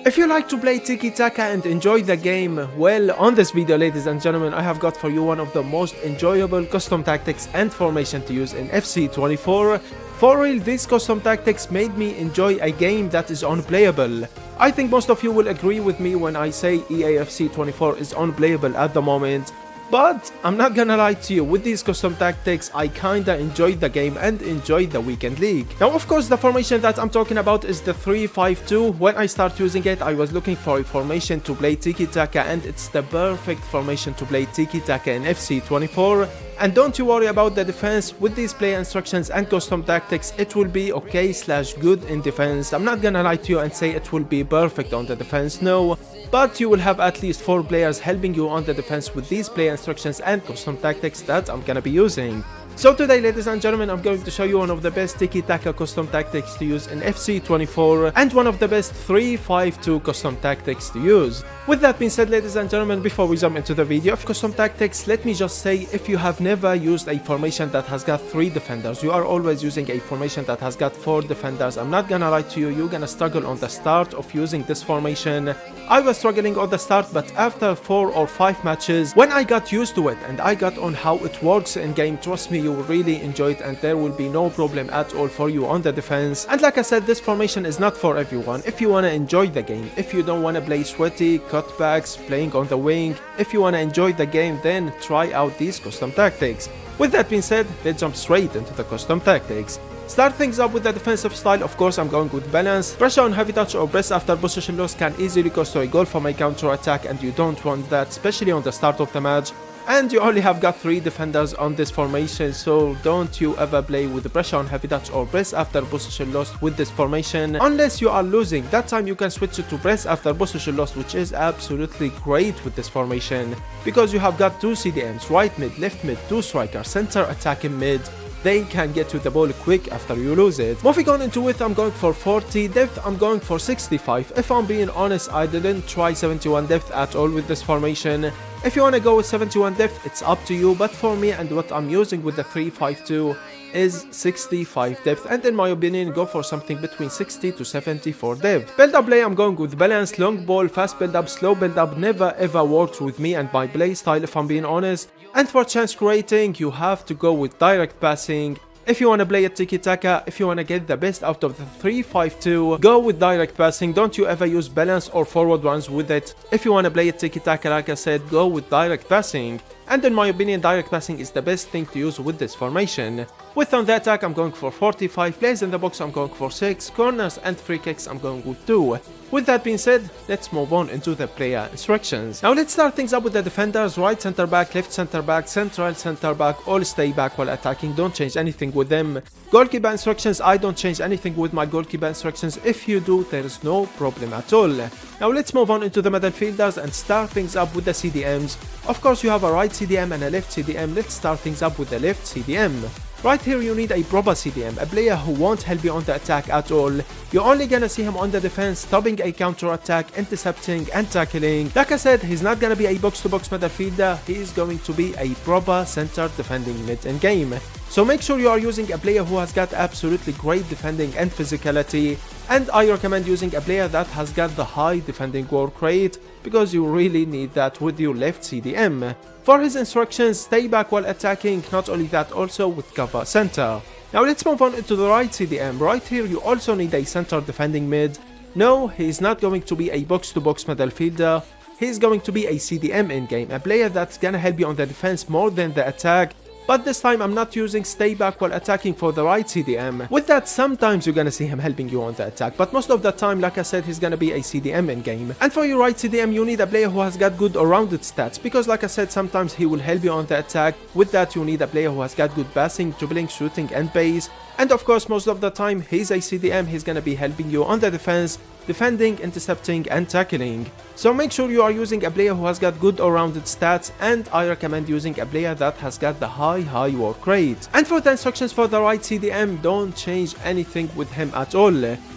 If you like to play tiki-taka and enjoy the game, well, on this video, ladies and gentlemen, I have got for you one of the most enjoyable custom tactics and formation to use in FC24. For real, these custom tactics made me enjoy a game that is unplayable. I think most of you will agree with me when I say EAFC24 is unplayable at the moment. But I'm not gonna lie to you, with these custom tactics I kinda enjoyed the game and enjoyed the weekend league. Now of course the formation that I'm talking about is the 3-5-2. When I start using it, I was looking for a formation to play tiki-taka, and it's the perfect formation to play tiki-taka in FC24. And don't you worry about the defense. With these play instructions and custom tactics, it will be okay/good in defense. I'm not gonna lie to you and say it will be perfect on the defense, no. But you will have at least 4 players helping you on the defense with these play instructions and custom tactics that I'm gonna be using. So today, ladies and gentlemen, I'm going to show you one of the best tiki-taka custom tactics to use in FC24 and one of the best 3-5-2 custom tactics to use. With that being said, ladies and gentlemen, before we jump into the video of custom tactics, let me just say, if you have never used a formation that has got 3 defenders, you are always using a formation that has got 4 defenders, I'm not gonna lie to you, you're gonna struggle on the start of using this formation. I was struggling on the start, but after 4 or 5 matches, when I got used to it and I got on how it works in game, trust me, you will really enjoy it and there will be no problem at all for you on the defense. And like I said, this formation is not for everyone. If you want to enjoy the game, if you don't want to play sweaty, cutbacks, playing on the wing, if you want to enjoy the game, then try out these custom tactics. With that being said, let's jump straight into the custom tactics. Start things up with the defensive style. Of course, I'm going with balance. Pressure on heavy touch or press after possession loss can easily cost you a goal from a counter attack, and you don't want that, especially on the start of the match. And you only have got 3 defenders on this formation, so don't you ever play with the pressure on heavy touch or press after possession lost with this formation unless you are losing. That time you can switch it to press after possession lost, which is absolutely great with this formation because you have got 2 CDMs, right mid, left mid, 2 strikers, center attacking mid. They can get to the ball quick after you lose it. Moving on into width, I'm going for 40, depth I'm going for 65. If I'm being honest, I didn't try 71 depth at all with this formation. If you want to go with 71 depth, it's up to you, but for me and what I'm using with the 3-5-2 is 65 depth, and in my opinion, go for something between 60 to 70 for depth. Build up play, I'm going with balance, long ball, fast build up, slow build up, never ever worked with me and my play style if I'm being honest. And for chance creating, you have to go with direct passing. If you want to play a tiki-taka, if you want to get the best out of the 3-5-2, go with direct passing. Don't you ever use balance or forward runs with it. If you want to play a tiki-taka, like I said, go with direct passing. And in my opinion, direct passing is the best thing to use with this formation. With on the attack, I'm going for 45, plays in the box, I'm going for 6, corners and free kicks, I'm going with 2. With that being said, let's move on into the player instructions. Now let's start things up with the defenders. Right center back, left center back, central center back, all stay back while attacking, don't change anything with them. Goalkeeper instructions, I don't change anything with my goalkeeper instructions. If you do, there is no problem at all. Now let's move on into the midfielders and start things up with the CDMs. Of course, you have a right CDM and a left CDM. Let's start things up with the left CDM. Right here you need a proper CDM, a player who won't help you on the attack at all. You're only gonna see him on the defense, stopping a counter attack, intercepting and tackling. Like I said, he's not gonna be a box-to-box midfielder, he is going to be a proper center defending mid in game. So make sure you are using a player who has got absolutely great defending and physicality, and I recommend using a player that has got the high defending work rate because you really need that with your left CDM. For his instructions, stay back while attacking, not only that, also with cover center. Now let's move on into the right CDM. Right here you also need a center defending mid. No, he is not going to be a box-to-box midfielder, he is going to be a CDM in game, a player that's gonna help you on the defense more than the attack. But this time I'm not using stay back while attacking for the right CDM. With that, sometimes you're gonna see him helping you on the attack, but most of the time, like I said, he's gonna be a CDM in game. And for your right CDM, you need a player who has got good all-rounded stats, because like I said, sometimes he will help you on the attack. With that, you need a player who has got good passing, dribbling, shooting and pace. And of course, most of the time, he's a CDM, he's gonna be helping you on the defense, defending, intercepting and tackling. So make sure you are using a player who has got good all-rounded stats, and I recommend using a player that has got the high work rate. And for the instructions for the right CDM, don't change anything with him at all.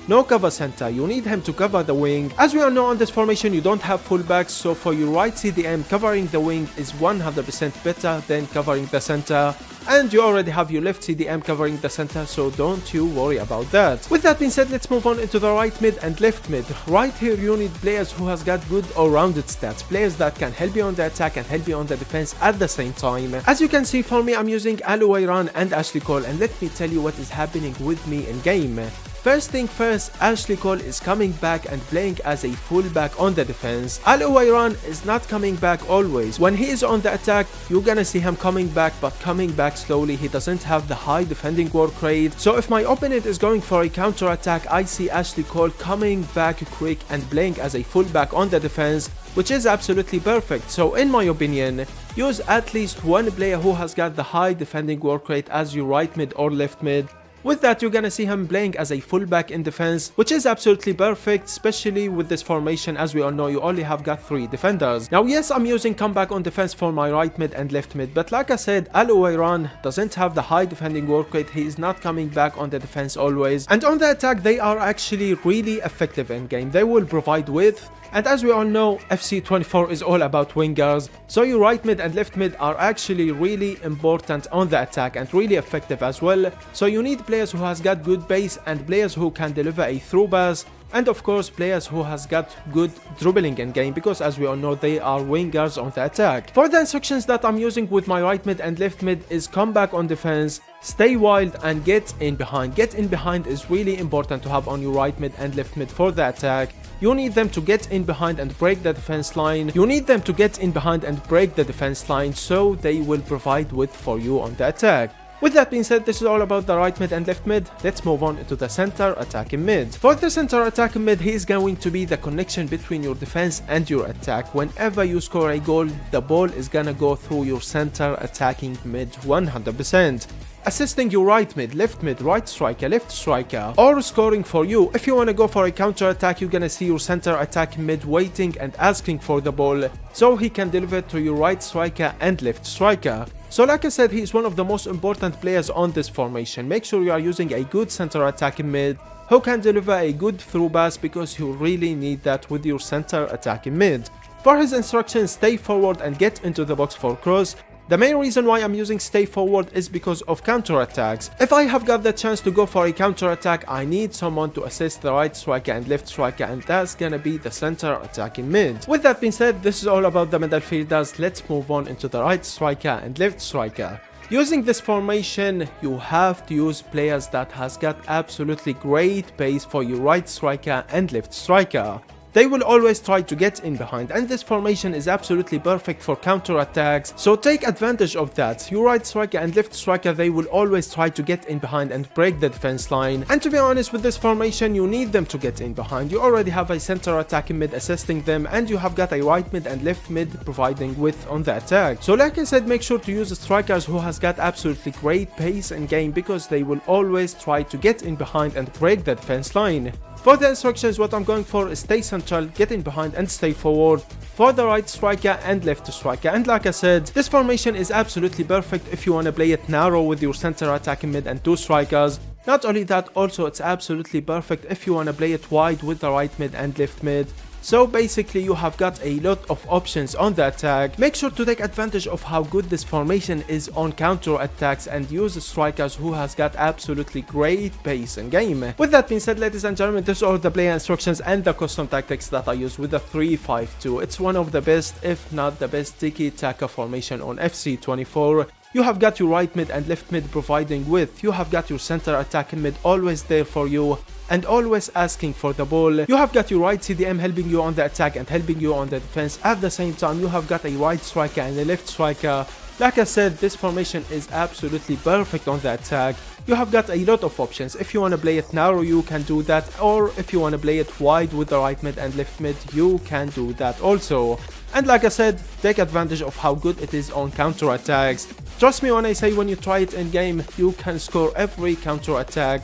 No cover center, you need him to cover the wing. As we all know, on this formation you don't have fullbacks, so for your right CDM, covering the wing is 100% better than covering the center. and you already have your left CDM covering the center, so don't you worry about that. With that being said, let's move on into the right mid and left mid. Right here you need players who has got good all-rounded stats, players that can help you on the attack and help you on the defense at the same time. As you can see, for me I'm using Al and Ashley Cole, and let me tell you what is happening with me in game. First thing first, Ashley Cole is coming back and playing as a fullback on the defense. Al is not coming back always. When he is on the attack, you're gonna see him coming back, but coming back slowly. He doesn't have the high defending work rate. So if my opponent is going for a counter attack, I see Ashley Cole coming back quick and playing as a fullback on the defense, which is absolutely perfect. So in my opinion, use at least one player who has got the high defending work rate as your right mid or left mid. With that, you're gonna see him playing as a fullback in defense, which is absolutely perfect, especially with this formation. As we all know, you only have got 3 defenders. Now yes, I'm using comeback on defense for my right mid and left mid, but like I said, Al doesn't have the high defending work rate. He is not coming back on the defense always, and on the attack they are actually really effective in game. They will provide width, and as we all know, FC24 is all about wingers, so your right mid and left mid are actually really important on the attack and really effective as well. So you need players who has got good base and players who can deliver a through pass, and of course players who has got good dribbling in game, because as we all know they are wingers on the attack. For the instructions that I'm using with my right mid and left mid is come back on defense, stay wild, and get in behind. Get in behind is really important to have on your right mid and left mid for the attack. You need them to get in behind and break the defense line. So they will provide width for you on the attack. With that being said, this is all about the right mid and left mid. Let's move on into the center attacking mid. For the center attacking mid, he is going to be the connection between your defense and your attack. Whenever you score a goal, the ball is gonna go through your center attacking mid 100%. Assisting your right mid, left mid, right striker, left striker, or scoring for you. If you want to go for a counter attack, you're gonna see your center attack mid waiting and asking for the ball, so he can deliver to your right striker and left striker. So like I said, he is one of the most important players on this formation. Make sure you are using a good center attacking mid who can deliver a good through pass, because you really need that with your center attacking mid. For his instructions, stay forward and get into the box for cross. The main reason why I'm using stay forward is because of counter attacks. If I have got the chance to go for a counter attack, I need someone to assist the right striker and left striker, and that's gonna be the center attacking mid. With that being said, this is all about the middle fielders. Let's move on into the right striker and left striker. Using this formation, you have to use players that has got absolutely great pace for your right striker and left striker. They will always try to get in behind, and this formation is absolutely perfect for counter attacks, so take advantage of that. Your right striker and left striker, they will always try to get in behind and break the defense line, and to be honest, with this formation you need them to get in behind. You already have a center attacking mid assisting them, and you have got a right mid and left mid providing width on the attack. So like I said, make sure to use strikers who has got absolutely great pace in game, because they will always try to get in behind and break the defense line. For the instructions, what I'm going for is stay central, get in behind, and stay forward for the right striker and left striker. And like I said, this formation is absolutely perfect if you want to play it narrow with your center attacking mid and 2 strikers. Not only that, also it's absolutely perfect if you want to play it wide with the right mid and left mid. So basically you have got a lot of options on the attack. Make sure to take advantage of how good this formation is on counter attacks and use strikers who has got absolutely great pace in game. With that being said, ladies and gentlemen, this is all the player instructions and the custom tactics that I use with the 3-5-2. It's one of the best, if not the best, tiki-taka formation on FC24. You have got your right mid and left mid providing width. You have got your center attacking mid always there for you and always asking for the ball. You have got your right CDM helping you on the attack and helping you on the defense. At the same time, you have got a right striker and a left striker. Like I said, this formation is absolutely perfect on the attack. You have got a lot of options. If you want to play it narrow, you can do that, or if you want to play it wide with the right mid and left mid, you can do that also. And like I said, take advantage of how good it is on counter attacks. Trust me when I say, when you try it in game, you can score every counter attack.